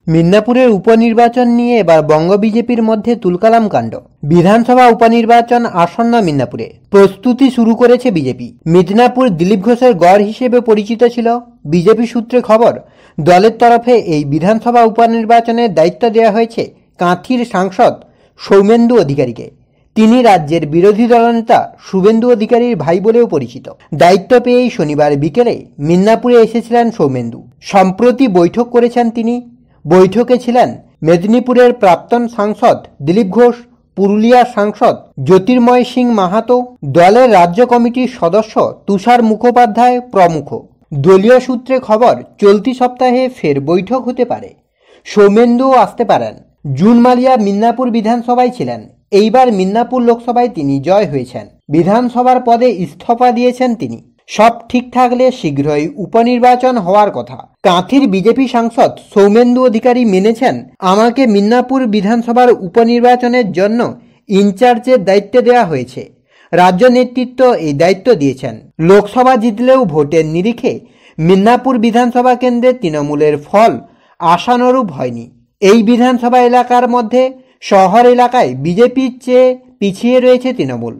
মিদনাপুরের উপনির্বাচন নিয়ে এবার বঙ্গ বিজেপির মধ্যে তুলকালাম কাণ্ড। বিধানসভা উপনির্বাচন আসন্ন মিদনাপুরে প্রস্তুতি শুরু করেছে বিজেপি। মিদনাপুর দিলীপ ঘোষের গড় হিসেবে পরিচিত ছিল। বিজেপি সূত্রে খবর, দলের তরফে এই বিধানসভা উপনির্বাচনের দায়িত্ব দেওয়া হয়েছে কাঁথির সাংসদ সৌমেন্দু অধিকারীকে। তিনি রাজ্যের বিরোধী দলনেতা শুভেন্দু অধিকারীর ভাই বলেও পরিচিত। দায়িত্ব পেয়েই শনিবার বিকেলে মিদনাপুরে এসেছিলেন সৌমেন্দু। সম্প্রতি বৈঠক করেছেন তিনি। বৈঠকে ছিলেন মেদিনীপুরের প্রাক্তন সাংসদ দিলীপ ঘোষ, পুরুলিয়ার সাংসদ জ্যোতির্ময় সিং মাহাতো, দলের রাজ্য কমিটির সদস্য তুষার মুখোপাধ্যায় প্রমুখ। দলীয় সূত্রে খবর, চলতি সপ্তাহে ফের বৈঠক হতে পারে। সৌমেন্দুও আসতে পারেন। জুন মালিয়া মিদনাপুর বিধানসভায় ছিলেন। এইবার মিদনাপুর লোকসভায় তিনি জয় হয়েছেন। বিধানসভার পদে ইস্তফা দিয়েছেন তিনি। সব ঠিক থাকলে শীঘ্রই উপনির্বাচন হওয়ার কথা। কাঁথির বিজেপি সাংসদ সৌমেন্দু অধিকারী মেনেছেন, আমাকে মিদনাপুর বিধানসভার উপনির্বাচনের জন্য ইনচার্জের দায়িত্ব দেওয়া হয়েছে। রাজ্য নেতৃত্ব এই দায়িত্ব দিয়েছেন। লোকসভা জিতলেও ভোটের নিরিখে মিদনাপুর বিধানসভা কেন্দ্রে তৃণমূলের ফল আশানুরূপ হয়নি। এই বিধানসভা এলাকার মধ্যে শহর এলাকায় বিজেপির চেয়ে পিছিয়ে রয়েছে তৃণমূল।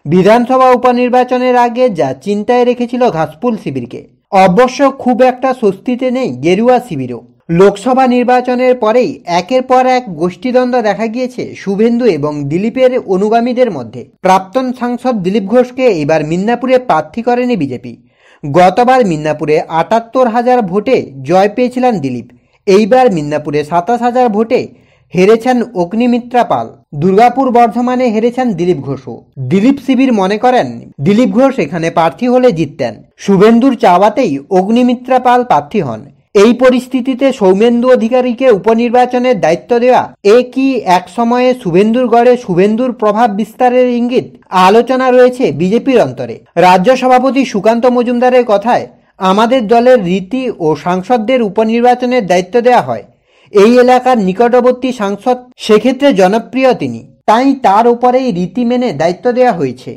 বিধানসভা উপনির্বাচনের আগে যা চিন্তায় রেখেছিল ঘাসফুল শিবিরকে, অবশ্য খুব একটা স্বস্তিতে নেই গেরুয়া শিবিরও। লোকসভা নির্বাচনের পরেই একের পর এক গোষ্ঠীদ্বন্দ্ব দেখা গিয়েছে শুভেন্দু এবং দিলীপের অনুগামীদের মধ্যে। প্রাক্তন সাংসদ দিলীপ ঘোষকে এবার মিদনাপুরে প্রার্থী করেনি বিজেপি। গতবার মিদনাপুরে ৭৮,০০০ ভোটে জয় পেয়েছিলেন দিলীপ। এইবার মিদনাপুরে ২৭,০০০ ভোটে হেরেছেন অগ্নিমিত্রা পাল। দুর্গাপুর বর্ধমানে হেরেছেন দিলীপ ঘোষও। দিলীপ শিবির মনে করেন, দিলীপ ঘোষ এখানে প্রার্থী হলে জিততেন। শুভেন্দুর চাওয়াতেই অগ্নিমিত্রা পাল প্রার্থী হন। এই পরিস্থিতিতে সৌমেন্দু অধিকারীকে উপনির্বাচনের দায়িত্ব দেওয়া কি এক সময়ে শুভেন্দুর গড়ে শুভেন্দুর প্রভাব বিস্তারের ইঙ্গিত? আলোচনা রয়েছে বিজেপির অন্তরে। রাজ্য সভাপতি সুকান্ত মজুমদারের কথায়, আমাদের দলের রীতি ও সাংসদদের উপনির্বাচনের দায়িত্ব দেওয়া হয়। এই এলাকার নিকটবর্তী সাংসদ, সেক্ষেত্রে জনপ্রিয় তিনি, তাই তার উপরেই রীতি মেনে দায়িত্ব দেওয়া হয়েছে।